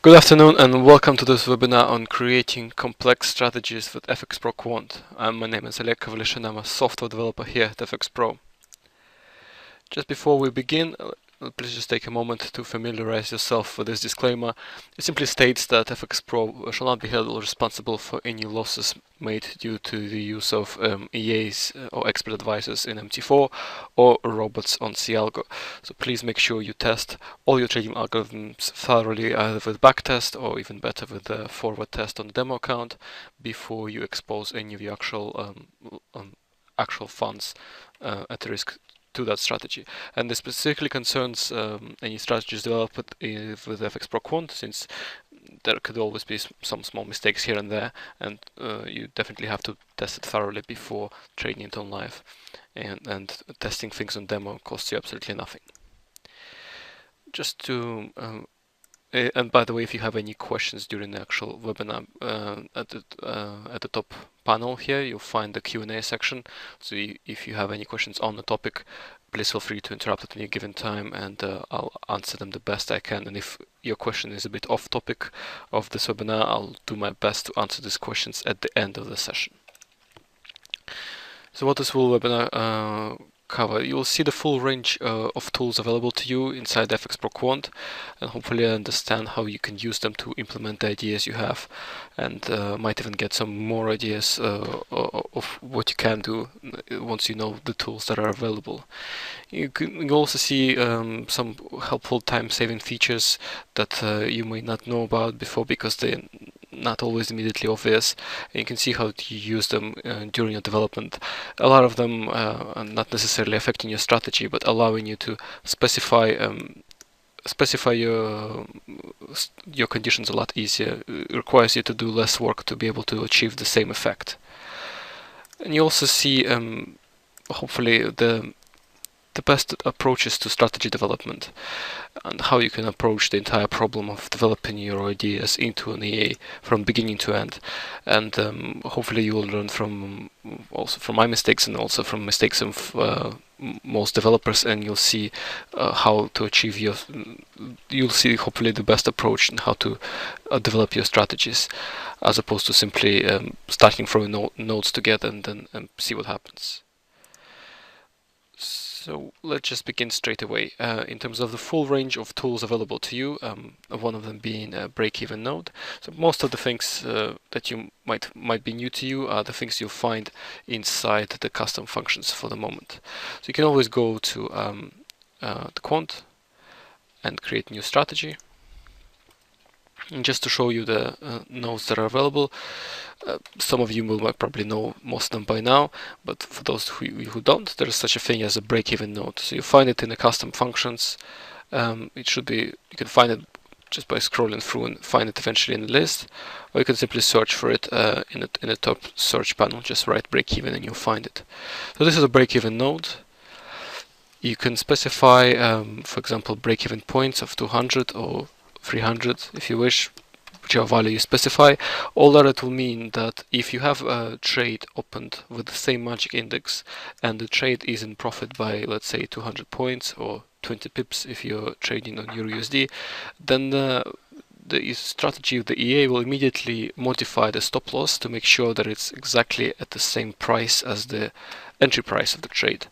Good afternoon and welcome to this webinar on creating complex strategies with FxPro Quant. My name is Oleg Kovalish and I'm a software developer here at FxPro. Just before we begin, please just take a moment to familiarize yourself with this disclaimer. It simply states that FxPro shall not be held responsible for any losses made due to the use of EAs or expert advisors in MT4 or robots on C-Algo. So please make sure you test all your trading algorithms thoroughly, either with backtest or even better with a forward test on the demo account before you expose any of your actual funds at risk to that strategy. And this specifically concerns any strategies developed with FxPro Quant, since there could always be some small mistakes here and there, and you definitely have to test it thoroughly before trading it on live. And testing things on demo costs you absolutely nothing. Just to and by the way, if you have any questions during the actual webinar, at the top panel here, you'll find the Q&A section. So if you have any questions on the topic, please feel free to interrupt at any given time, and I'll answer them the best I can. And if your question is a bit off topic of this webinar, I'll do my best to answer these questions at the end of the session. So what this full webinar cover? You will see the full range of tools available to you inside FxPro Quant, and hopefully understand how you can use them to implement the ideas you have, and might even get some more ideas of what you can do once you know the tools that are available. You can also see some helpful time-saving features that you may not know about before because they're not always immediately obvious, and you can see how to use them during your development. A lot of them are not necessarily affecting your strategy, but allowing you to specify your conditions a lot easier. It requires you to do less work to be able to achieve the same effect. And you also see hopefully the best approaches to strategy development and how you can approach the entire problem of developing your ideas into an EA from beginning to end. And hopefully you will learn from my mistakes and also from mistakes of most developers, and you'll see how to achieve you'll see hopefully the best approach and how to develop your strategies, as opposed to simply starting throwing nodes together and then see what happens. So let's just begin straight away. In terms of the full range of tools available to you, one of them being a break-even node. So most of the things that you might be new to you are the things you'll find inside the custom functions for the moment. So you can always go to the Quant and create new strategy. And just to show you the nodes that are available, some of you might probably know most of them by now, but for those who don't, there is such a thing as a break-even node. So you find it in the custom functions. It should be, you can find it just by scrolling through and find it eventually in the list, or you can simply search for it in the top search panel. Just write break-even and you'll find it. So this is a break-even node. You can specify, for example, break-even points of 200 or 300 if you wish, whichever value you specify. All that it will mean that if you have a trade opened with the same magic index and the trade is in profit by, let's say, 200 points or 20 pips if you're trading on EURUSD, then the strategy of the EA will immediately modify the stop loss to make sure that it's exactly at the same price as the entry price of the trade.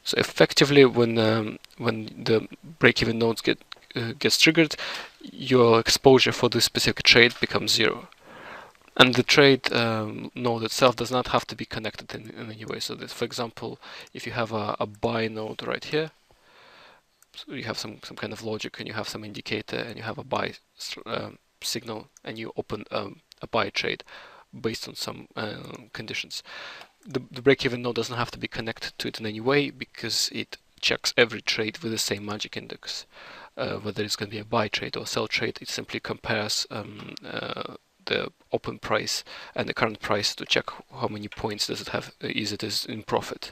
So effectively, when the break-even nodes gets triggered, your exposure for this specific trade becomes zero, and the trade node itself does not have to be connected in any way. So that, for example, if you have a buy node right here, so you have some kind of logic and you have some indicator and you have a buy signal, and you open a buy trade based on some conditions, the break-even node doesn't have to be connected to it in any way, because it checks every trade with the same magic index. Whether it's going to be a buy trade or sell trade, it simply compares the open price and the current price to check how many points does it have, is in profit.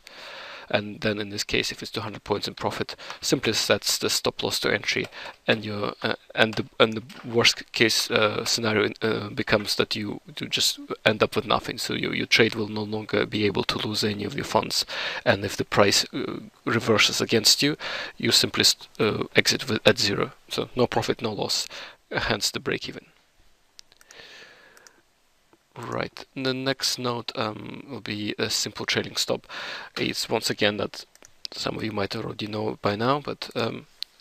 And then in this case, if it's 200 points in profit, simply sets the stop loss to entry, and the worst case scenario becomes that you just end up with nothing. So your trade will no longer be able to lose any of your funds, and if the price reverses against you, you simply exit at zero. So no profit, no loss. hence the break even. Right, the next node will be a simple trailing stop. It's once again that some of you might already know by now, but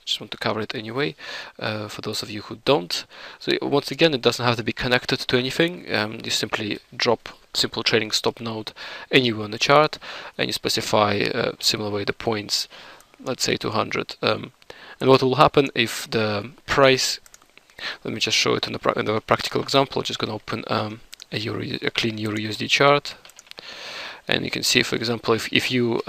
just want to cover it anyway for those of you who don't. So once again, it doesn't have to be connected to anything. You simply drop simple trailing stop node anywhere on the chart, and you specify similar way the points, let's say 200. And what will happen if the price, let me just show it in the practical example. I'm just going to open a clean Euro USD chart, and you can see, for example, if you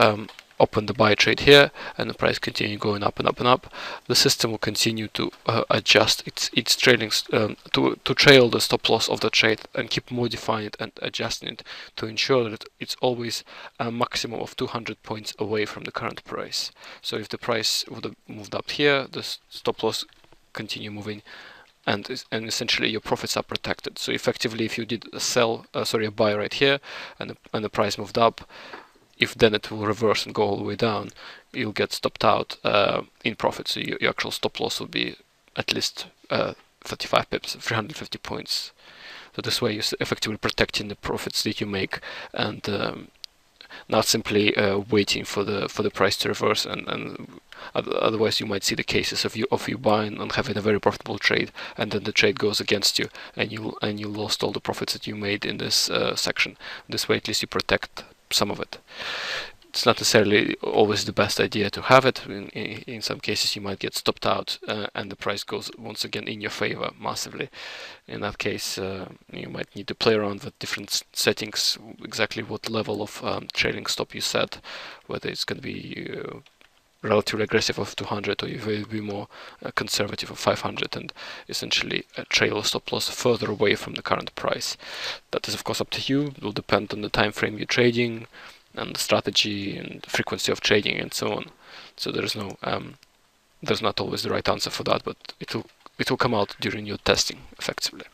open the buy trade here and the price continue going up and up and up, the system will continue to adjust its trailing to trail the stop loss of the trade and keep modifying it and adjusting it to ensure that it's always a maximum of 200 points away from the current price. So if the price would have moved up here, the stop loss continue moving, and essentially your profits are protected. So effectively, if you did a buy right here, and the price moved up, if then it will reverse and go all the way down, you'll get stopped out in profit. So your actual stop loss will be at least 35 pips, 350 points. So this way you're effectively protecting the profits that you make, and not simply waiting for the price to reverse, and otherwise you might see the cases of you buying and having a very profitable trade, and then the trade goes against you, and you lost all the profits that you made in this section. This way at least you protect some of it. It's not necessarily always the best idea to have it. In some cases you might get stopped out and the price goes once again in your favor massively. In that case you might need to play around with different settings, exactly what level of trailing stop you set, whether it's going to be relatively aggressive of 200 or you will be more conservative of 500, and essentially trail stop loss further away from the current price. That is of course up to you. It will depend on the time frame you're trading and the strategy and the frequency of trading and so on. So there's not always the right answer for that, but it will come out during your testing effectively.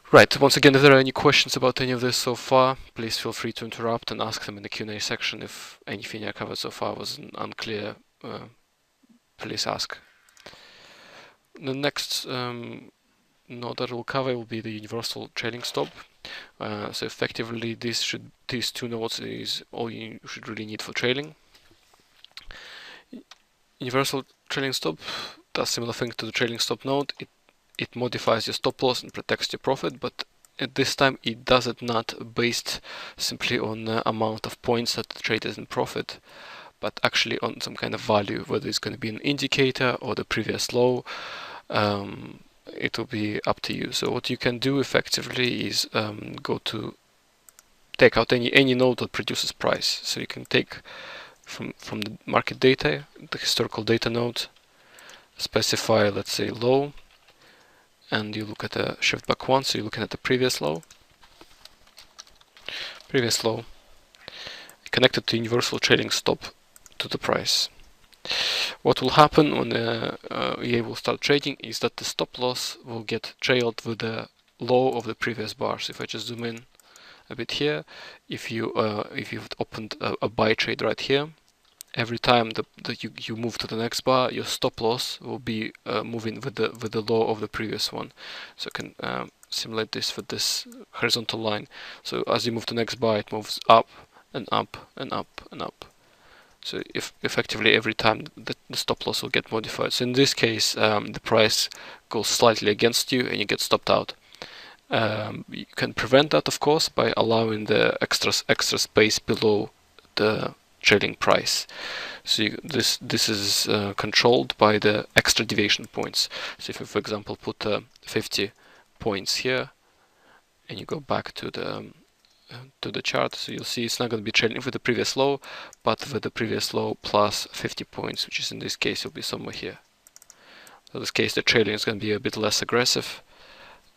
Right, once again, if there are any questions about any of this so far, please feel free to interrupt and ask them in the Q&A section. If anything I covered so far was unclear, please ask. The next node that we'll cover will be the universal trailing stop. So effectively, these two nodes is all you should really need for trailing. Universal trailing stop does similar thing to the trailing stop node. It modifies your stop loss and protects your profit, but at this time it does it not based simply on the amount of points that the trade is in profit, but actually on some kind of value, whether it's going to be an indicator or the previous low. It will be up to you. So what you can do effectively is take out any node that produces price. So you can take from the market data, the historical data node, specify, let's say, low, and you look at a shift by Quant, so you're looking at the previous low, connected to universal trailing stop to the price. What will happen when EA will start trading is that the stop loss will get trailed with the low of the previous bar. So if I just zoom in a bit here, if you've opened a buy trade right here, every time that you move to the next bar, your stop loss will be moving with the low of the previous one. So I can simulate this with this horizontal line. So as you move to the next bar, it moves up and up and up and up. So if effectively every time the stop loss will get modified. So in this case, the price goes slightly against you and you get stopped out. You can prevent that, of course, by allowing the extra space below the trailing price. So this is controlled by the extra deviation points. So if you, for example, put 50 points here, and you go back to the chart, so you'll see it's not going to be trailing with the previous low, but with the previous low plus 50 points, which is in this case will be somewhere here. So in this case, the trailing is going to be a bit less aggressive,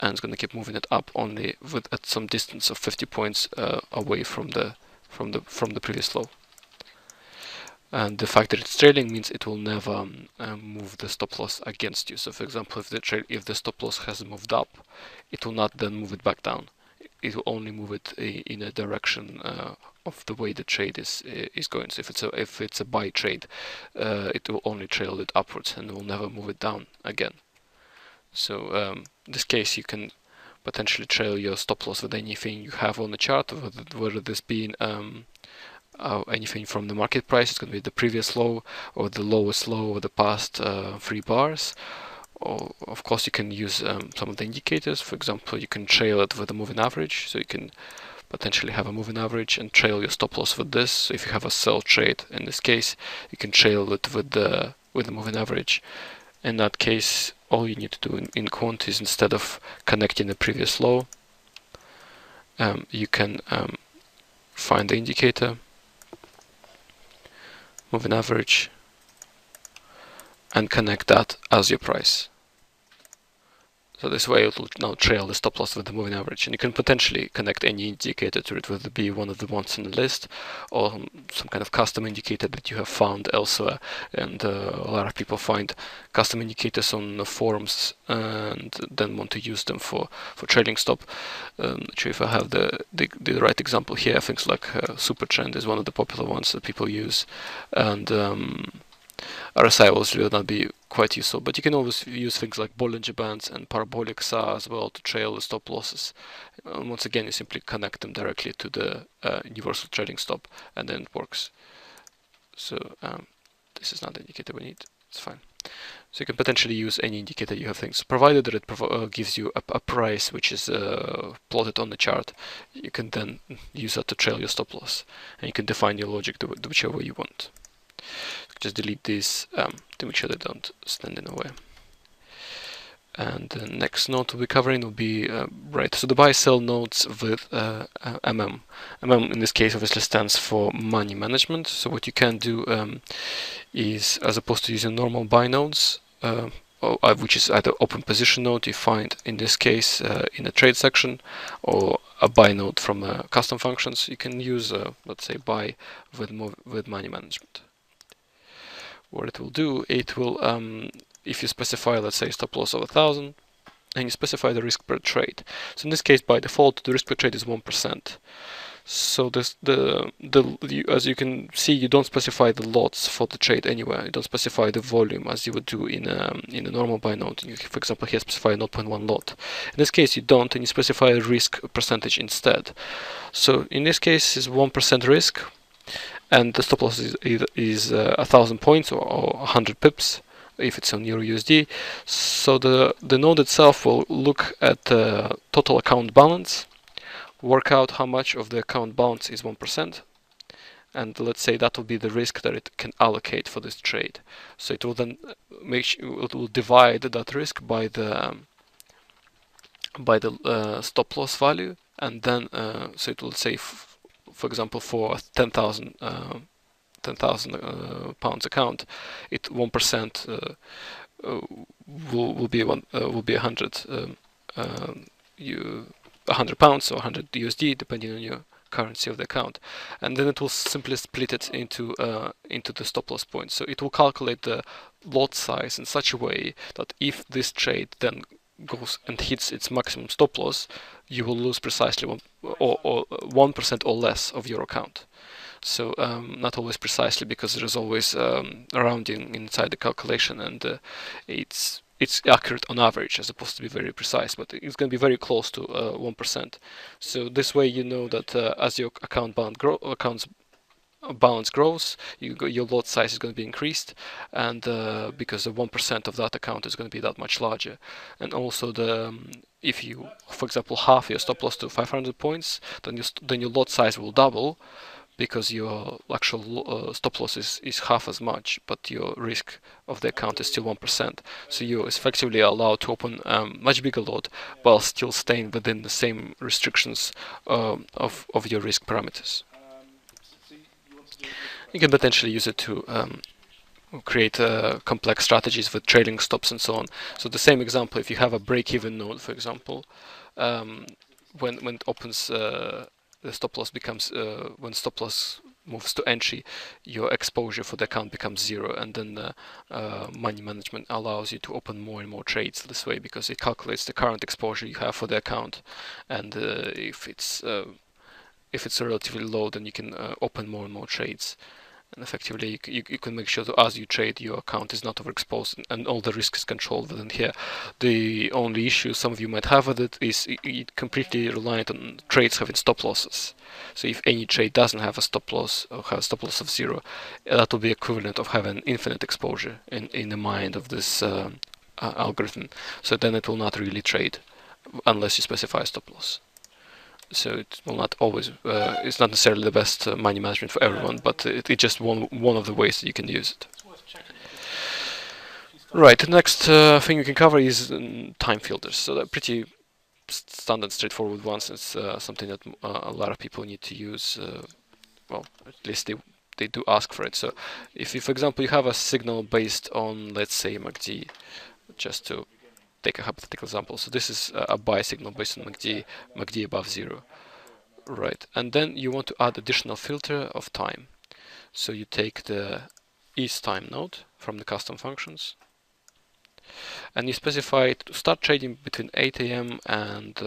and it's going to keep moving it up only at some distance of 50 points away from the previous low. And the fact that it's trailing means it will never move the stop loss against you. So for example, if the stop loss has moved up, it will not then move it back down. It will only move it in a direction of the way the trade is going. So if it's a buy trade, it will only trail it upwards and will never move it down again. So in this case, you can potentially trail your stop loss with anything you have on the chart, whether this being anything from the market price. It's going to be the previous low or the lowest low of the past 3 bars. Or, of course, you can use some of the indicators. For example, you can trail it with a moving average, so you can potentially have a moving average and trail your stop loss with this. So if you have a sell trade, in this case, you can trail it with the moving average. In that case, all you need to do in Quant is, instead of connecting the previous low, you can find the indicator, moving average, and connect that as your price. So this way it will now trail the stop loss with the moving average, and you can potentially connect any indicator to it, whether it be one of the ones in the list or some kind of custom indicator that you have found elsewhere. And a lot of people find custom indicators on the forums and then want to use them for trading stop. Not sure if I have the right example here. Things like Super Trend is one of the popular ones that people use, and RSI will not be quite useful, but you can always use things like Bollinger Bands and Parabolic SA as well to trail the stop losses. Once again, you simply connect them directly to the universal trading stop, and then it works. So this is not the indicator we need. It's fine. So you can potentially use any indicator you have things, provided that it gives you a price which is plotted on the chart. You can then use that to trail your stop loss, and you can define your logic whichever way you want. Just delete these to make sure they don't stand in the way. And the next node we'll be covering will be right. So the buy-sell nodes with MM. MM in this case obviously stands for money management. So what you can do is, as opposed to using normal buy nodes, which is either open position node you find in this case in the trade section, or a buy node from custom functions, you can use let's say buy with money management. What it will do, it will, if you specify, let's say, stop loss of 1,000, and you specify the risk per trade. So in this case, by default, the risk per trade is 1%. So this, as you can see, you don't specify the lots for the trade anywhere. You don't specify the volume as you would do in a normal buy node. You, for example, here specify 0.1 lot. In this case, you don't, and you specify a risk percentage instead. So in this case, is 1% risk, and the stop loss is 1,000 points or 100 pips if it's on Euro USD. So the node itself will look at the total account balance, work out how much of the account balance is 1%, and let's say that will be the risk that it can allocate for this trade. So it will then it will divide that risk by the stop loss value, and then so it will say, for example, for 10,000 pounds account, 1% will be 100 100 pounds or 100 USD, depending on your currency of the account, and then it will simply split it into the stop loss points. So it will calculate the lot size in such a way that if this trade then goes and hits its maximum stop loss, you will lose precisely 1% or less of your account. So not always precisely, because there is always rounding inside the calculation, and it's accurate on average as opposed to be very precise, but it's going to be very close to 1%. So this way you know that as your account balance grows, your lot size is going to be increased, and because the 1% of that account is going to be that much larger. And also if you, for example, half your stop loss to 500 points, then your lot size will double, because your actual stop loss is half as much, but your risk of the account is still 1%. So you're effectively allowed to open much bigger lot while still staying within the same restrictions of your risk parameters. You can potentially use it to create complex strategies with trailing stops and so on. So the same example, if you have a break-even node, for example, when it opens, the stop loss becomes, when stop loss moves to entry, your exposure for the account becomes 0, and then money management allows you to open more and more trades this way, because it calculates the current exposure you have for the account, and if it's relatively low, then you can open more and more trades. And effectively, you can make sure that as you trade, your account is not overexposed and all the risk is controlled within here. The only issue some of you might have with it is it completely reliant on trades having stop losses. So if any trade doesn't have a stop loss or have a stop loss of 0, that will be equivalent of having infinite exposure in the mind of this algorithm. So then it will not really trade unless you specify a stop loss. So it will not always, it's not necessarily the best money management for everyone, but it's just one of the ways that you can use it. Right, the next thing we can cover is time filters. So they're pretty standard, straightforward ones. It's something that a lot of people need to use. Well, at least they do ask for it. So if you, for example, you have a signal based on, let's say, MACD, just to take a hypothetical example. So this is a buy signal based on MACD above 0. Right, and then you want to add additional filter of time. So you take the isTime node from the custom functions, and you specify to start trading between 8 a.m. and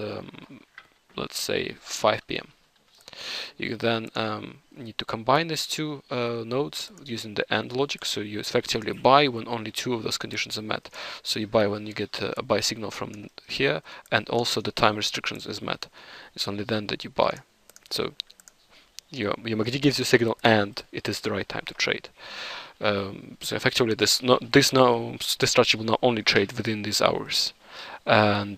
let's say 5 p.m. You then need to combine these two nodes using the AND logic. So you effectively buy when only two of those conditions are met. So you buy when you get a buy signal from here, and also the time restrictions is met. It's only then that you buy. So your MACD gives you a signal, and it is the right time to trade. So effectively, this structure will now only trade within these hours, and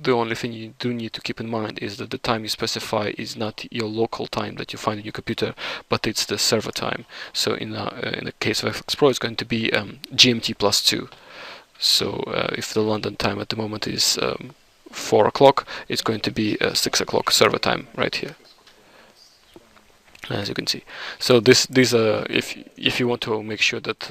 the only thing you do need to keep in mind is that the time you specify is not your local time that you find in your computer, but it's the server time. So in the case of FxPro, it's going to be GMT plus 2. So if the London time at the moment is 4 o'clock, it's going to be 6 o'clock server time right here, as you can see. So these are, if you want to make sure that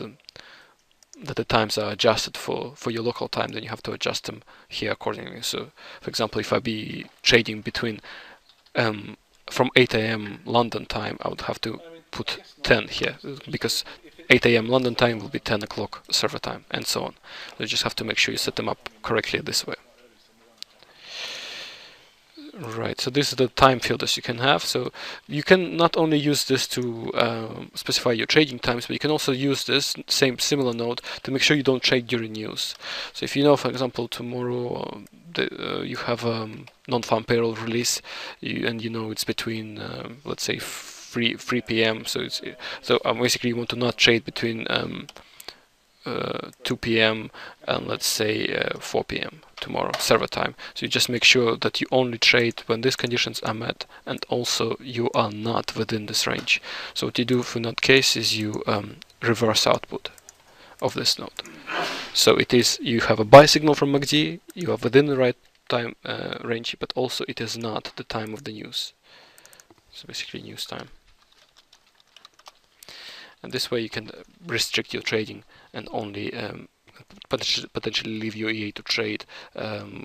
the times are adjusted for your local time, then you have to adjust them here accordingly. So, for example, if I be trading between from 8 a.m. London time, I would have to put 10 here, because 8 a.m. London time will be 10 o'clock server time, and so on. So you just have to make sure you set them up correctly this way. Right, so this is the time filters you can have. So you can not only use this to specify your trading times, but you can also use this similar node to make sure you don't trade during news. So if you know, for example, tomorrow you have a non-farm payroll release, and you know it's between let's say 3 p.m. So basically you want to not trade between 2 p.m. and let's say 4 p.m. tomorrow server time. So you just make sure that you only trade when these conditions are met, and also you are not within this range. So what you do in that case is you reverse output of this node. So it is, you have a buy signal from MACD, you are within the right time range, but also it is not the time of the news. So basically news time. And this way you can restrict your trading and only potentially leave your EA to trade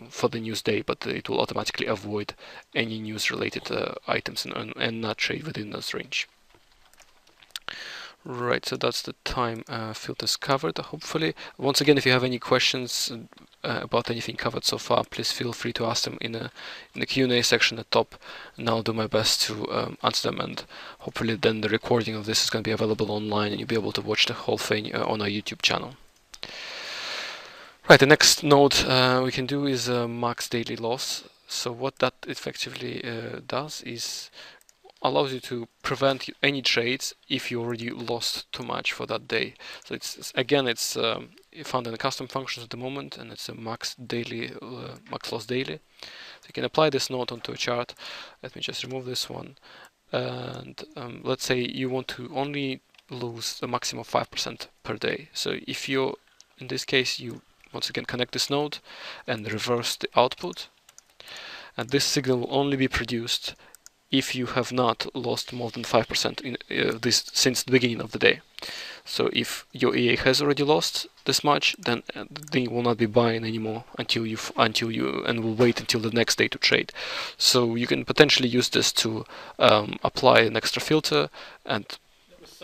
for the news day, but it will automatically avoid any news related items and not trade within this range. Right, so that's the time filters covered, hopefully. Once again, if you have any questions about anything covered so far, please feel free to ask them in the Q&A section at the top, and I'll do my best to answer them, and hopefully then the recording of this is going to be available online and you'll be able to watch the whole thing on our YouTube channel. Right, the next node we can do is max daily loss. So what that effectively does is allows you to prevent any trades if you already lost too much for that day. So it's found in the custom functions at the moment, and it's a max loss daily. So you can apply this node onto a chart. Let me just remove this one, and let's say you want to only lose a maximum of 5% per day. So if you, in this case, you once again connect this node and reverse the output, and this signal will only be produced if you have not lost more than 5% in this since the beginning of the day. So if your EA has already lost this much, then they will not be buying anymore until you and will wait until the next day to trade. So you can potentially use this to apply an extra filter and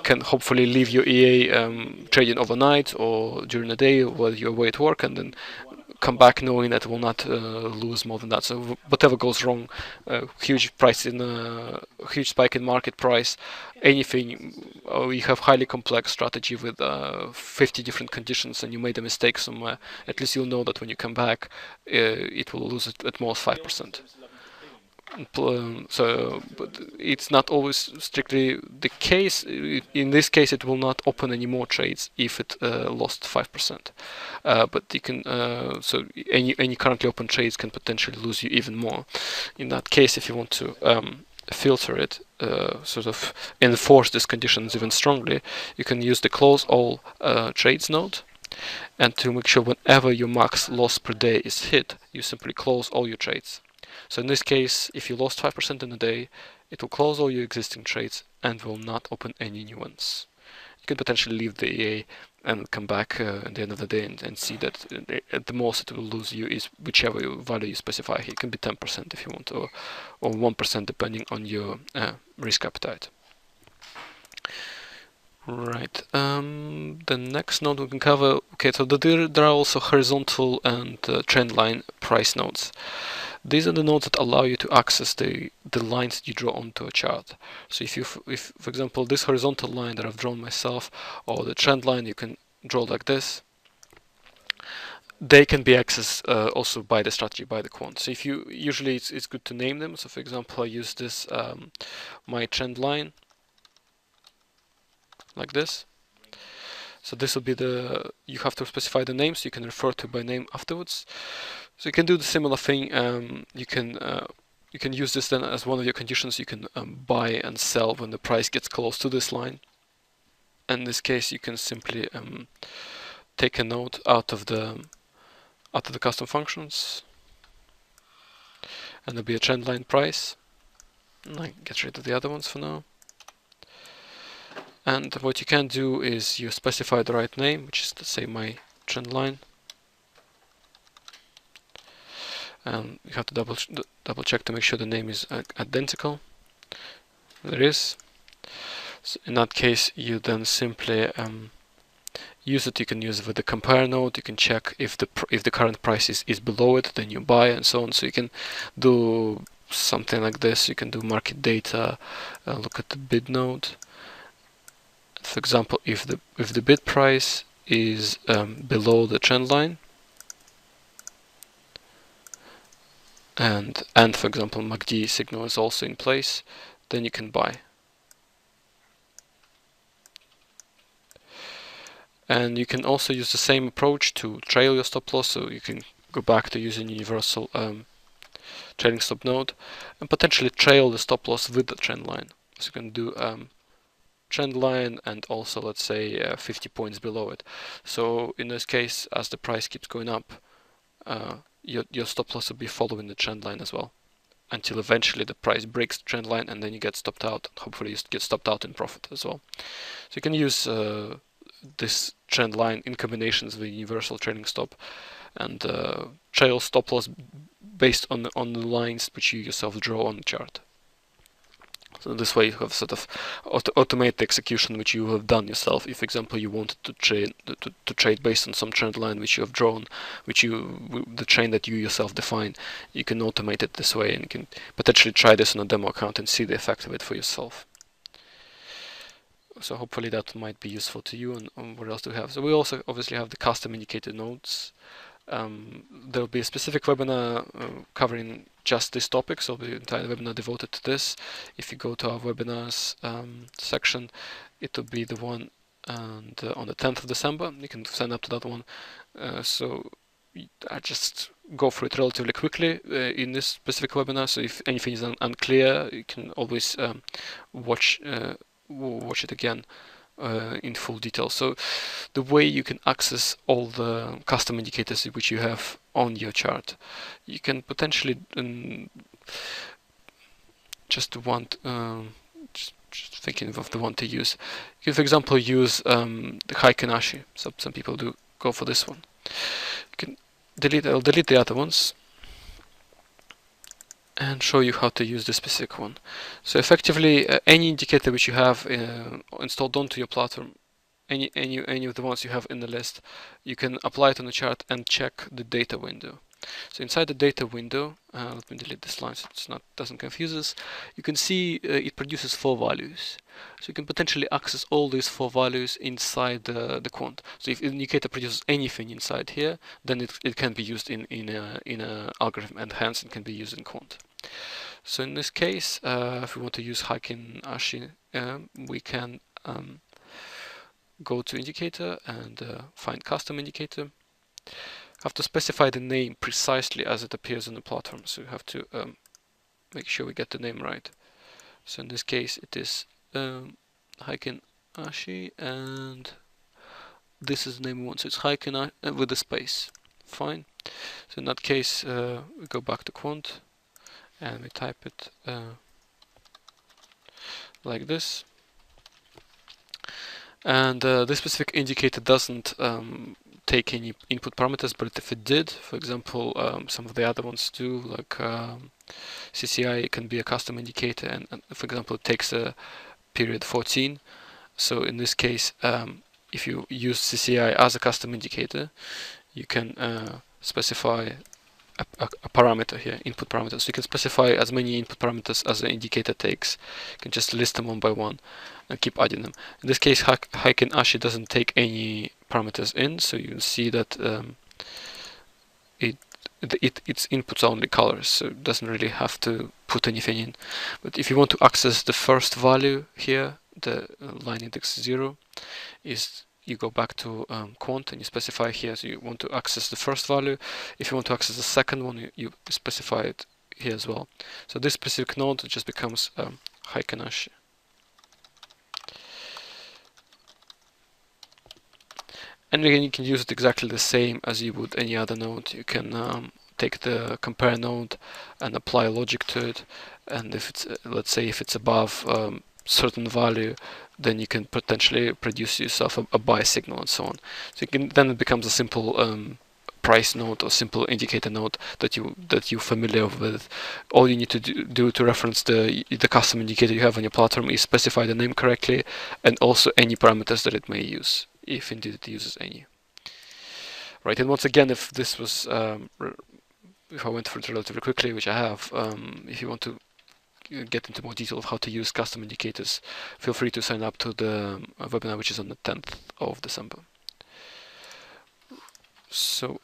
can hopefully leave your EA trading overnight or during the day while you're away at work, and then come back knowing that it will not lose more than that. So whatever goes wrong, huge spike in market price, anything, you have highly complex strategy with 50 different conditions, and you made a mistake somewhere, at least you'll know that when you come back, it will lose at most 5%. But it's not always strictly the case. In this case, it will not open any more trades if it lost 5%. But you can, so any currently open trades can potentially lose you even more. In that case, if you want to filter it, sort of enforce these conditions even strongly, you can use the close all trades node. And to make sure whenever your max loss per day is hit, you simply close all your trades. So in this case, if you lost 5% in a day, it will close all your existing trades and will not open any new ones. You can potentially leave the EA and come back at the end of the day and see that at the most it will lose you is whichever value you specify. It can be 10% if you want, or 1% depending on your risk appetite. Right. The next node we can cover. Okay, so there are also horizontal and trend line price nodes. These are the nodes that allow you to access the lines that you draw onto a chart. So if for example this horizontal line that I've drawn myself, or the trend line you can draw like this, they can be accessed also by the strategy, by the quant. So if you usually it's good to name them. So for example, I use this my trend line like this. So this will be you have to specify the name, so you can refer to by name afterwards. So you can do the similar thing. You can use this then as one of your conditions. You can buy and sell when the price gets close to this line. In this case, you can simply take a node out of the custom functions, and there'll be a trend line price. And I get rid of the other ones for now. And what you can do is you specify the right name, which is, let's say, my trend line. And you have to double check to make sure the name is identical. There is. So in that case, you then simply use it. You can use it with the compare node. You can check if the current price is below it, then you buy, and so on. So you can do something like this. You can do market data. Look at the bid node. For example, if the bid price is below the trend line, and for example MACD signal is also in place, then you can buy. And you can also use the same approach to trail your stop loss. So you can go back to using universal trailing stop node and potentially trail the stop loss with the trend line. So you can do trend line and also, let's say, 50 points below it. So in this case, as the price keeps going up, your stop loss will be following the trend line as well, until eventually the price breaks the trend line, and then you get stopped out. Hopefully you get stopped out in profit as well. So you can use this trend line in combinations with universal trailing stop and trail stop loss based on the lines which you yourself draw on the chart. So this way you have sort of automate the execution which you have done yourself. If, for example, you wanted to trade based on some trend line which you have drawn, the trend that you yourself define, you can automate it this way, and you can potentially try this on a demo account and see the effect of it for yourself. So hopefully that might be useful to you. And what else do we have? So we also obviously have the custom indicated nodes. There will be a specific webinar covering just this topic, so the entire webinar devoted to this. If you go to our webinars section, it will be the one on the 10th of December. You can sign up to that one. So I just go through it relatively quickly in this specific webinar. So if anything is unclear, you can always watch it again in full detail. So the way you can access all the custom indicators which you have on your chart, you can potentially just thinking of the one to use. You can, for example, use the Heiken Ashi. So some people do go for this one. You can I'll delete the other ones and show you how to use the specific one. So effectively, any indicator which you have installed onto your platform any of the ones you have in the list, you can apply it on the chart and check the data window. So inside the data window, let me delete this line so it's not doesn't confuse us. You can see it produces 4 values. So you can potentially access all these 4 values inside the quant. So if the indicator produces anything inside here, then it can be used in a algorithm, and hence it can be used in quant. So in this case, if we want to use Heikin Ashi, we can go to indicator and find custom indicator. Have to specify the name precisely as it appears on the platform, so you have to make sure we get the name right. So in this case it is Heikin Ashi, and this is the name we want, so it's Heikin with a space. Fine. So in that case we go back to Quant and we type it like this. And this specific indicator doesn't take any input parameters, but if it did, for example, some of the other ones do, like CCI, it can be a custom indicator, and for example it takes a period 14. So in this case, if you use CCI as a custom indicator, you can specify a parameter here, input parameters. So you can specify as many input parameters as the indicator takes. You can just list them one by one and keep adding them. In this case, Heikin Ashi doesn't take any parameters in, so you'll see that it's inputs only colors, so it doesn't really have to put anything in. But if you want to access the first value here, the line index 0, is you go back to Quant and you specify here, so you want to access the first value. If you want to access the second one, you specify it here as well. So this specific node just becomes Heikin Ashi. And again, you can use it exactly the same as you would any other node. You can take the compare node and apply logic to it, and if it's let's say if it's above certain value, then you can potentially produce yourself a buy signal and so on. So then it becomes a simple price node or simple indicator node that you're familiar with. All you need to do to reference the custom indicator you have on your platform is specify the name correctly, and also any parameters that it may use, if indeed it uses any. Right, and once again, if this was if I went through it relatively quickly, which I have, if you want to get into more detail of how to use custom indicators, feel free to sign up to the webinar, which is on the 10th of December. So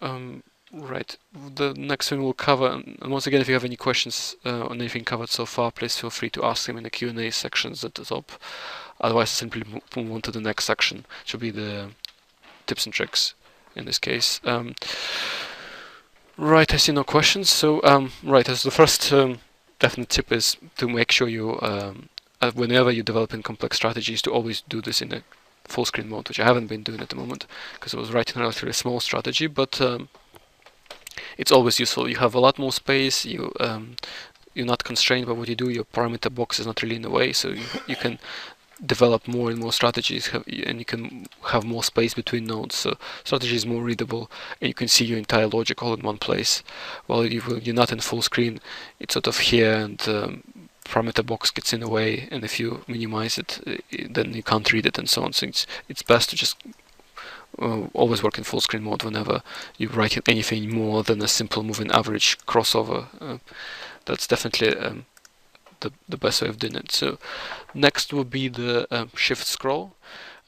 right, the next thing we'll cover, and once again, if you have any questions on anything covered so far, please feel free to ask them in the Q&A sections at the top. Otherwise, simply move on to the next section, which will be the tips and tricks in this case. Right, I see no questions. So right, as the first definite tip is to make sure you, whenever you're developing complex strategies, to always do this in a full screen mode, which I haven't been doing at the moment because I was writing a relatively small strategy, but it's always useful. You have a lot more space, you're not constrained by what you do, your parameter box is not really in the way, so you can develop more and more strategies, and you can have more space between nodes, so strategy is more readable, and you can see your entire logic all in one place. While you're not in full screen, it's sort of here, and parameter box gets in the way, and if you minimize it, then you can't read it and so on. So it's best to just always work in full screen mode whenever you write anything more than a simple moving average crossover. That's definitely the best way of doing it. So next will be the shift scroll.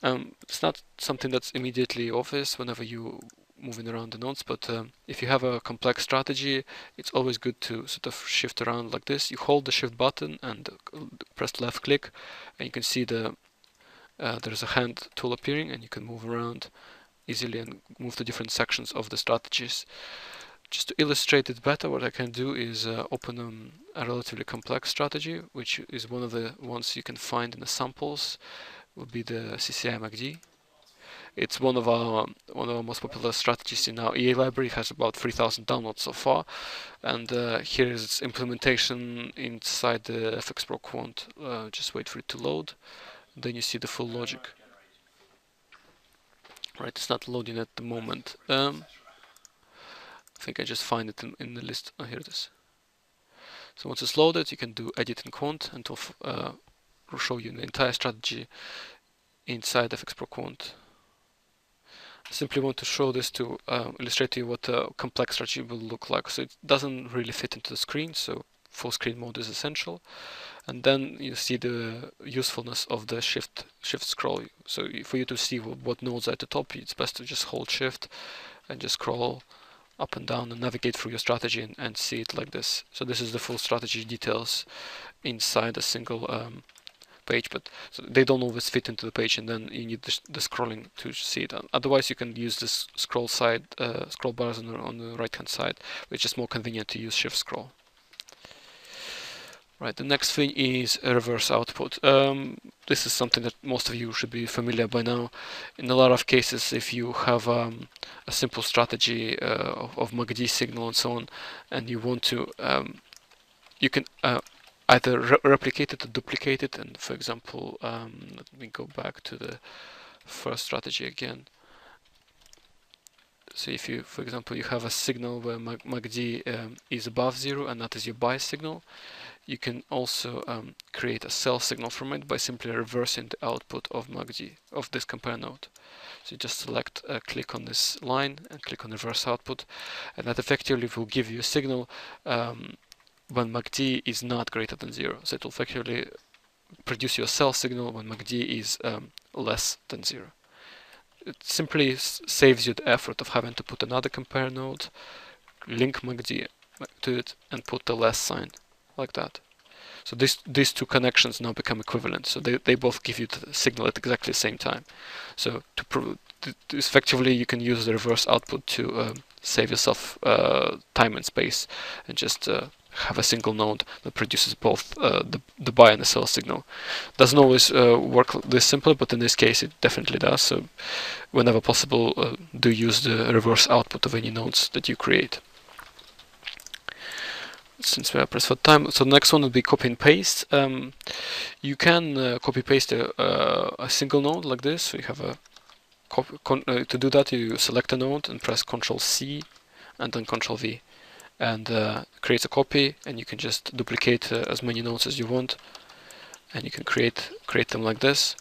It's not something that's immediately obvious whenever you moving around the nodes, but if you have a complex strategy, it's always good to sort of shift around like this. You hold the shift button and press left click, and you can see there's a hand tool appearing, and you can move around easily and move to different sections of the strategies. Just to illustrate it better, what I can do is open a relatively complex strategy, which is one of the ones you can find in the samples. Would be the CCI MACD. It's one of our most popular strategies in our EA library. It has about 3,000 downloads so far, and here is its implementation inside the FxPro Quant. Just wait for it to load. Then you see the full logic. Right, it's not loading at the moment. I think I just find it in the list. Oh, here it is. So once it's loaded, you can do edit in Quant, and it'll show you the entire strategy inside FxPro Quant. Simply want to show this to illustrate to you what a complex strategy will look like. So it doesn't really fit into the screen, so full screen mode is essential. And then you see the usefulness of the shift scroll. So for you to see what nodes are at the top, it's best to just hold shift and just scroll up and down and navigate through your strategy and see it like this. So this is the full strategy details inside a single page, but so they don't always fit into the page, and then you need the scrolling to see it. Otherwise, you can use this scroll bars on the right hand side, which is more convenient to use shift scroll. Right, the next thing is a reverse output. This is something that most of you should be familiar by now. In a lot of cases, if you have a simple strategy of MACD signal and so on, and you want to, you can either replicate it or duplicate it. And for example, let me go back to the first strategy again. So if you, for example, you have a signal where MACD is above 0, and that is your buy signal, you can also create a sell signal from it by simply reversing the output of MACD, of this compare node. So you just select, click on this line and click on reverse output, and that effectively will give you a signal when MACD is not greater than 0. So it will effectively produce your sell signal when MACD is less than 0. It simply saves you the effort of having to put another compare node, link MACD to it, and put the less sign like that. So these two connections now become equivalent. So they both give you the signal at exactly the same time. So effectively, you can use the reverse output to save yourself time and space, and just have a single node that produces both the buy and the sell signal. Doesn't always work this simple, but in this case it definitely does. So whenever possible, do use the reverse output of any nodes that you create. Since we are pressed for time, so the next one will be copy and paste. You can copy paste a single node like this. So you have a to do that, you select a node and press Ctrl C and then Ctrl V, and creates a copy. And you can just duplicate as many nodes as you want, and you can create them like this.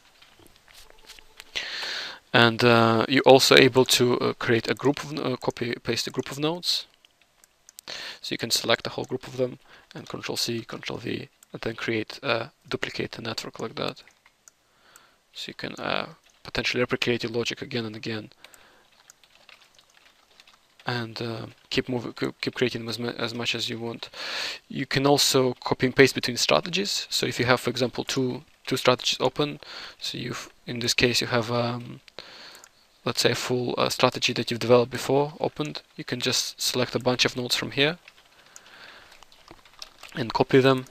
And you're also able to create a group of copy paste a group of nodes. So you can select a whole group of them and Ctrl C, Ctrl V, and then duplicate the network like that. So you can potentially replicate your logic again and again, and keep creating them as much as you want. You can also copy and paste between strategies. So if you have, for example, two strategies open, so in this case you have let's say a full strategy that you've developed before opened, you can just select a bunch of nodes from here and copy them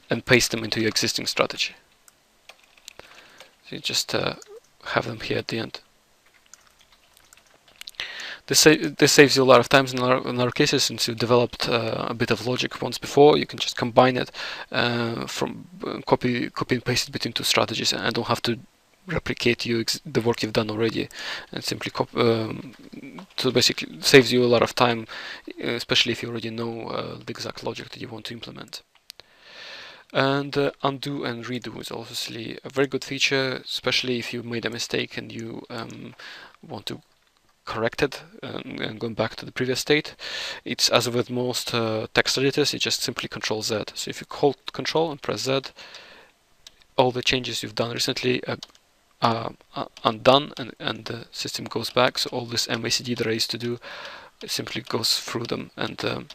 and paste them into your existing strategy. So you just have them here at the end. This saves you a lot of times in other cases. Since you've developed a bit of logic once before, you can just combine it from copy and paste it between two strategies, and don't have to replicate the work you've done already, and simply so basically saves you a lot of time, especially if you already know the exact logic that you want to implement. And undo and redo is obviously a very good feature, especially if you made a mistake and you want to correct it and going back to the previous state. It's as with most text editors, you just simply Control Z. So if you hold Control and press Z, all the changes you've done recently undone, and the system goes back. So all this MACD that I used to do, it simply goes through them, and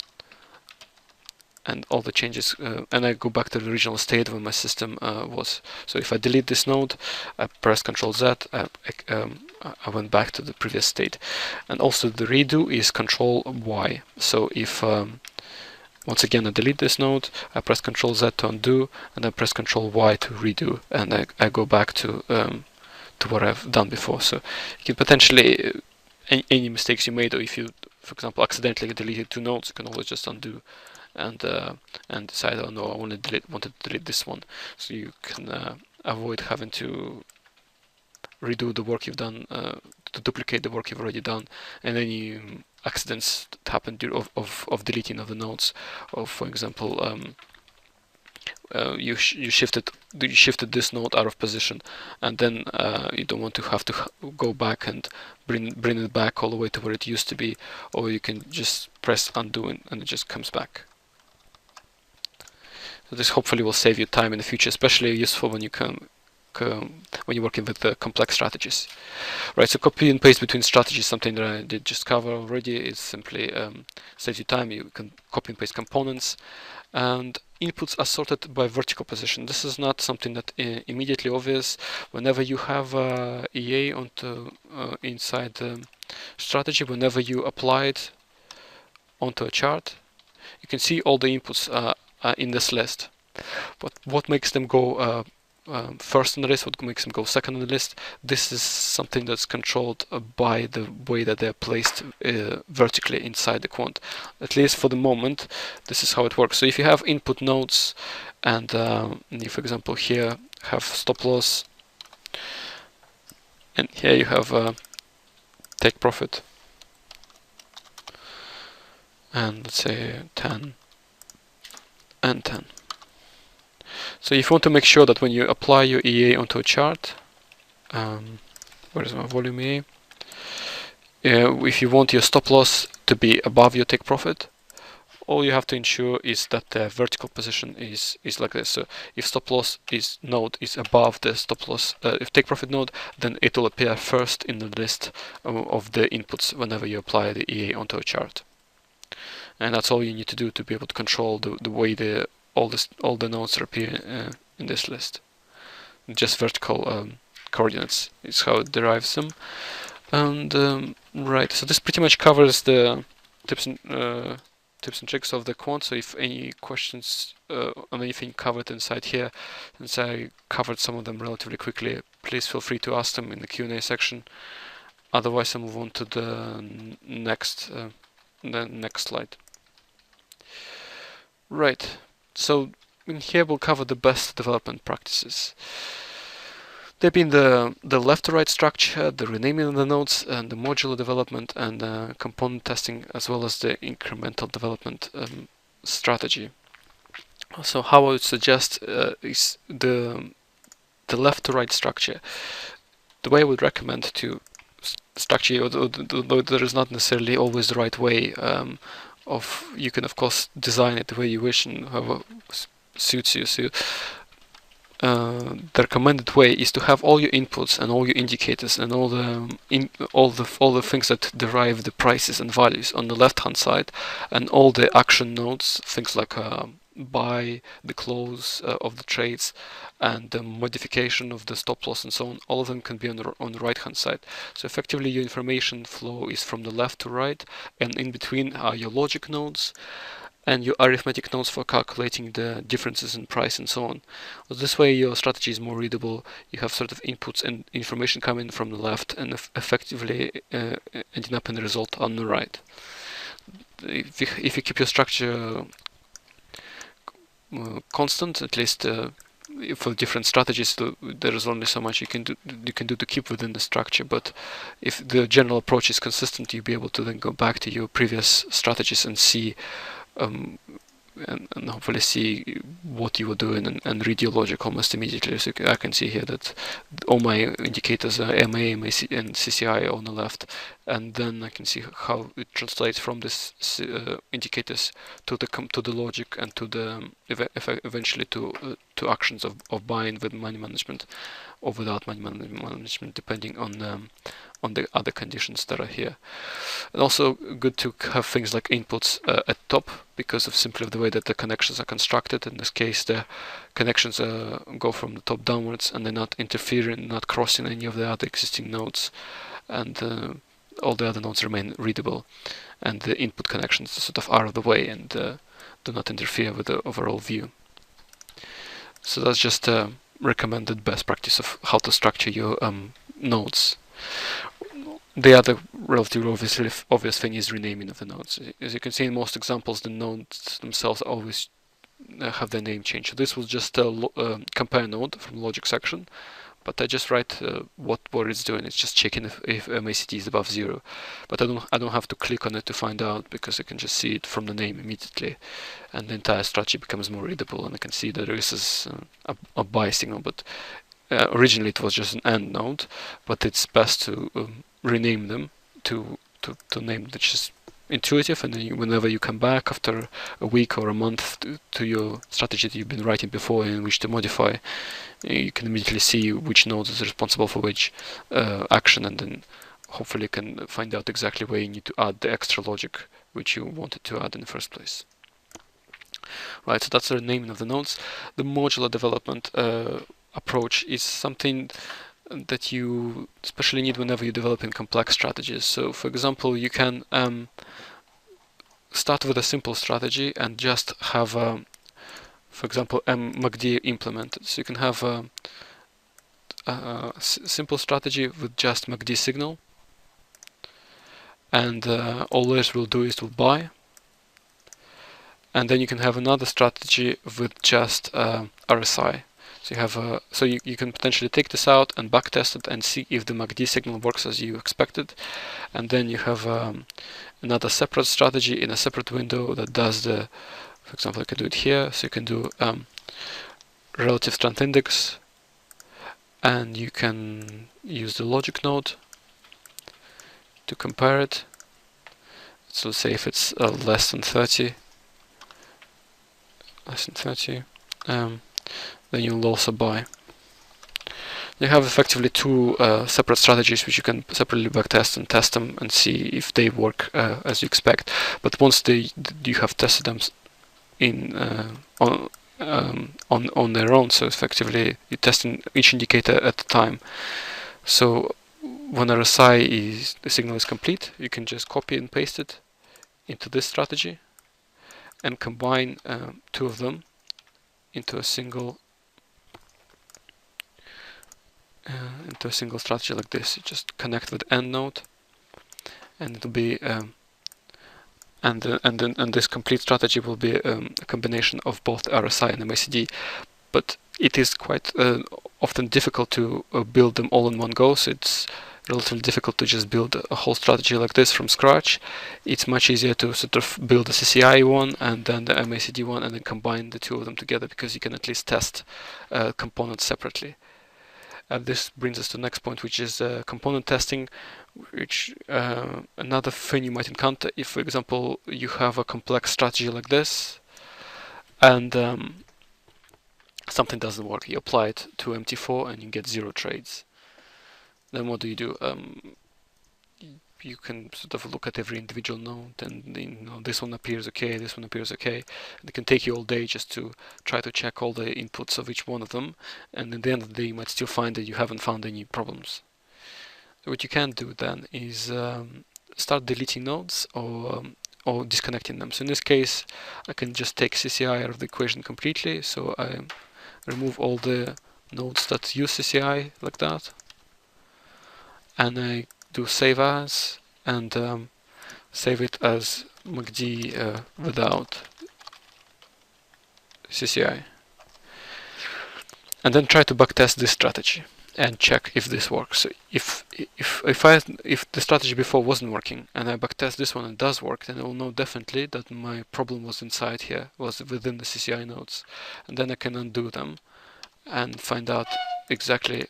all the changes, and I go back to the original state where my system was. So if I delete this node, I press Ctrl Z, I went back to the previous state. And also the redo is Ctrl Y. So if once again I delete this node, I press Ctrl Z to undo, and I press Ctrl Y to redo, and I go back to what I've done before. So you can potentially, any mistakes you made, or if you, for example, accidentally deleted two nodes, you can always just undo and decide, oh no, I want to delete this one. So you can avoid having to redo the work you've done, to duplicate the work you've already done, and any accidents that happen of deleting of the nodes, or for example you shifted this node out of position, and then you don't want to have to go back and bring it back all the way to where it used to be, or you can just press undo and it just comes back. So this hopefully will save you time in the future, especially useful when you when you're working with complex strategies. Right, so copy and paste between strategies, something that I did just cover already. It simply saves you time. You can copy and paste components, and inputs are sorted by vertical position. This is not something that immediately obvious. Whenever you have EA onto inside the strategy, whenever you apply it onto a chart, you can see all the inputs in this list. But what makes them go first on the list, what makes them go second on the list, this is something that's controlled by the way that they're placed vertically inside the quant. At least for the moment, this is how it works. So if you have input nodes, and you, for example, here have stop loss, and here you have take profit, and let's say 10 and 10. So if you want to make sure that when you apply your EA onto a chart, where is my volume EA? If you want your stop loss to be above your take profit, all you have to ensure is that the vertical position is like this. So if stop loss node is above the stop loss, if take profit node, then it will appear first in the list of the inputs whenever you apply the EA onto a chart. And that's all you need to do to be able to control the way all the nodes appear in this list. Just vertical coordinates is how it derives them. And right, so this pretty much covers the tips and tricks of the quant. So if any questions on anything covered inside here, since I covered some of them relatively quickly, please feel free to ask them in the Q&A section. Otherwise, I'll move on to the next slide. Right. So in here we'll cover the best development practices. They've been the left to right structure, the renaming of the nodes, and the modular development, and component testing, as well as the incremental development strategy. So how I would suggest is the left to right structure. The way I would recommend to structure, although there is not necessarily always the right way, you can of course design it the way you wish and however suits you. So the recommended way is to have all your inputs and all your indicators and all the things that derive the prices and values on the left hand side, and all the action nodes, things like buy, the close of the trades, and the modification of the stop loss and so on. All of them can be on the right hand side. So effectively your information flow is from the left to right, and in between are your logic nodes and your arithmetic nodes for calculating the differences in price and so on. So this way your strategy is more readable. You have sort of inputs and information coming from the left and effectively ending up in the result on the right. If you keep your structure constant, at least for different strategies, there is only so much you can do to keep within the structure. But if the general approach is consistent, you'll be able to then go back to your previous strategies and see and hopefully see what you were doing and read your logic almost immediately. So I can see here that all my indicators are MA, and CCI on the left, and then I can see how it translates from this indicators to the logic and to the eventually to actions of buying with money management or without money management, depending on the other conditions that are here. And also good to have things like inputs at top, because of simply the way that the connections are constructed. In this case, the connections go from the top downwards, and they're not interfering, not crossing any of the other existing nodes, and all the other nodes remain readable, and the input connections sort of are out of the way and do not interfere with the overall view. So that's just a recommended best practice of how to structure your nodes. The other relatively obvious thing is renaming of the nodes. As you can see in most examples, the nodes themselves always have their name changed. So this was just a compare node from logic section, but I just write what it's doing. It's just checking if MACD is above 0, but I don't have to click on it to find out, because I can just see it from the name immediately, and the entire strategy becomes more readable, and I can see that there is a buy signal. But originally it was just an AND node, but it's best to rename them to name that's just intuitive, and then whenever you come back after a week or a month to your strategy that you've been writing before in which to modify, you can immediately see which node is responsible for which action, and then hopefully can find out exactly where you need to add the extra logic which you wanted to add in the first place. Right, so that's the naming of the nodes. The modular development approach is something that you especially need whenever you're developing complex strategies. So for example, you can start with a simple strategy and just have for example MACD implemented. So you can have a simple strategy with just MACD signal, and all this will do is to buy. And then you can have another strategy with just RSI. So you have so you can potentially take this out and backtest it and see if the MACD signal works as you expected. And then you have another separate strategy in a separate window that does the, for example, you can do it here. So you can do relative strength index, and you can use the logic node to compare it. So let's say if it's less than 30, then you'll also buy. You have effectively two separate strategies which you can separately backtest and test them and see if they work as you expect. But once you have tested them in on their own, so effectively you're testing each indicator at a time. So when RSI the signal is complete, you can just copy and paste it into this strategy and combine two of them into a single strategy like this. You just connect with end node, and it'll be and this complete strategy will be a combination of both RSI and MACD. But it is quite often difficult to build them all in one go. So it's relatively difficult to just build a whole strategy like this from scratch. It's much easier to sort of build a CCI one and then the MACD one, and then combine the two of them together, because you can at least test components separately. This brings us to the next point, which is component testing, which another thing you might encounter if, for example, you have a complex strategy like this and something doesn't work. You apply it to MT4 and you get 0 trades. Then what do? You can sort of look at every individual node, and this one appears okay, this one appears okay. And it can take you all day just to try to check all the inputs of each one of them, and at the end of the day you might still find that you haven't found any problems. So what you can do then is start deleting nodes or disconnecting them. So in this case I can just take CCI out of the equation completely, so I remove all the nodes that use CCI like that, and I do save as, and save it as MACD without CCI, and then try to backtest this strategy and check if this works. So if the strategy before wasn't working and I backtest this one and it does work, then I will know definitely that my problem was inside here, was within the CCI nodes, and then I can undo them and find out exactly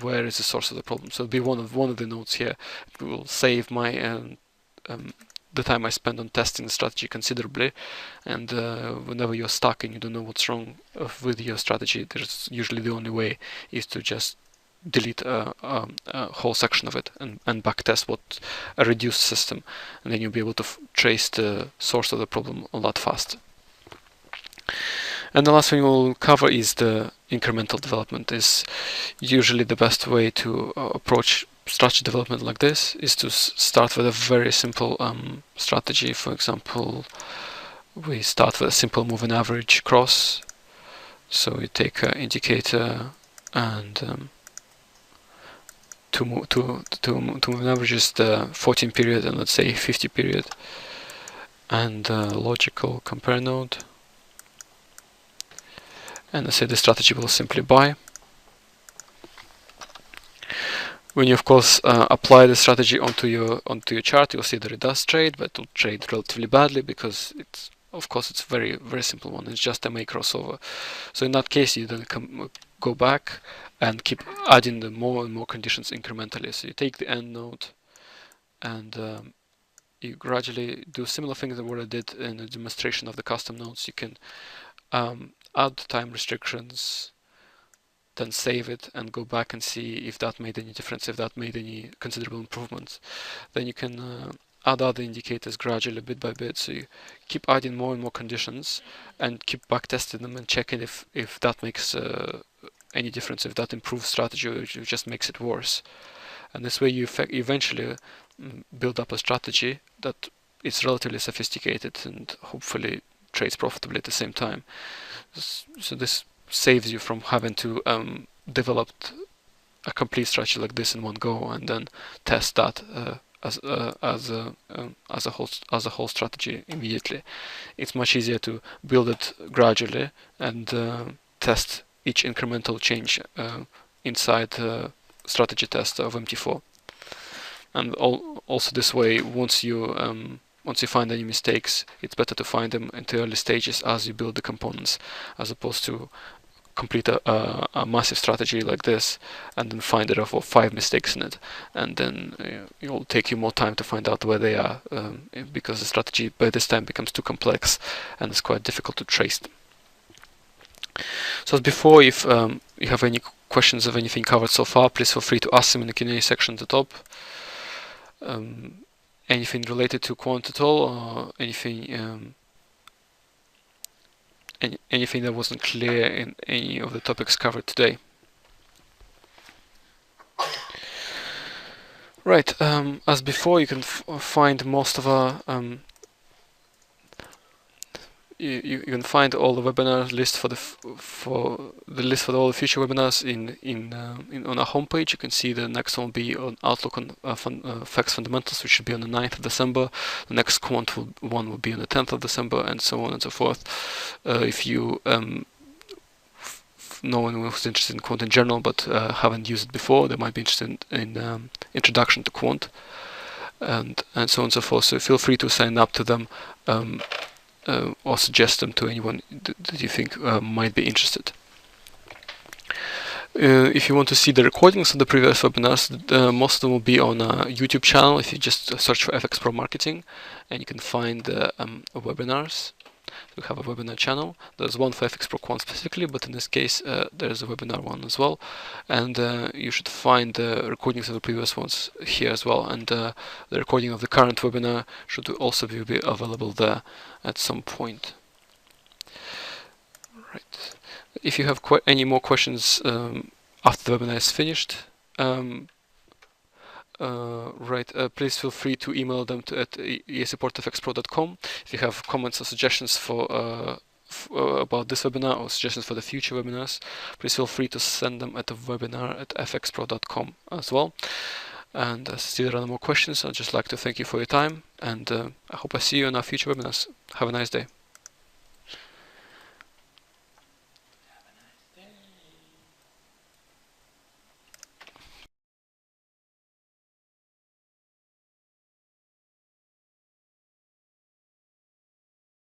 where is the source of the problem. So it'll be one of the nodes here. It will save my the time I spend on testing the strategy considerably, and whenever you're stuck and you don't know what's wrong with your strategy, there's usually the only way is to just delete a whole section of it and backtest what a reduced system, and then you'll be able to trace the source of the problem a lot faster. And the last thing we'll cover is the incremental development. Is usually the best way to approach strategy development like this is to start with a very simple strategy. For example, we start with a simple moving average cross. So you take an indicator and to moving average is the 14 period and let's say 50 period, and logical compare node. And let's say the strategy will simply buy. When you of course apply the strategy onto your chart, you'll see that it does trade, but it'll trade relatively badly because it's very simple one. It's just a make crossover. So in that case, you then go back and keep adding the more and more conditions incrementally. So you take the end node and you gradually do similar things to what I did in the demonstration of the custom nodes. You can add time restrictions, then save it and go back and see if that made any difference, if that made any considerable improvements. Then you can add other indicators gradually, bit by bit. So you keep adding more and more conditions and keep back testing them and checking if that makes any difference, if that improves strategy or it just makes it worse. And this way you eventually build up a strategy that is relatively sophisticated and hopefully trades profitably at the same time. So this saves you from having to develop a complete strategy like this in one go and then test that as a whole strategy immediately. It's much easier to build it gradually and test each incremental change inside the strategy test of MT4. And also this way, once you find any mistakes, it's better to find them in the early stages as you build the components, as opposed to complete a massive strategy like this and then find there are 5 mistakes in it, and then it'll take you more time to find out where they are, because the strategy by this time becomes too complex and it's quite difficult to trace them. So as before, if you have any questions of anything covered so far, please feel free to ask them in the Q&A section at the top. Anything related to Quant at all, or anything anything that wasn't clear in any of the topics covered today? Right, as before, you can find most of our you can find all the webinar list for all the future webinars on our homepage. You can see the next one will be on Outlook on FX fundamentals, which should be on the 9th of December. The next Quant one will be on the 10th of December, and so on and so forth. If you no one who's interested in Quant in general but haven't used it before, they might be interested in introduction to Quant, and so on and so forth. So feel free to sign up to them. Or suggest them to anyone that you think might be interested. If you want to see the recordings of the previous webinars, most of them will be on a YouTube channel. If you just search for FxPro Marketing, and you can find webinars. We have a webinar channel. There's one for FxPro Quant specifically, but in this case there's a webinar one as well, and you should find the recordings of the previous ones here as well, and the recording of the current webinar should also be available there at some point. Right. If you have any more questions after the webinar is finished, please feel free to email them at esupport@fxpro.com. If you have comments or suggestions for about this webinar or suggestions for the future webinars, please feel free to send them at the webinar@fxpro.com as well. And still there are no more questions. I'd just like to thank you for your time, and I hope I see you in our future webinars. Have a nice day.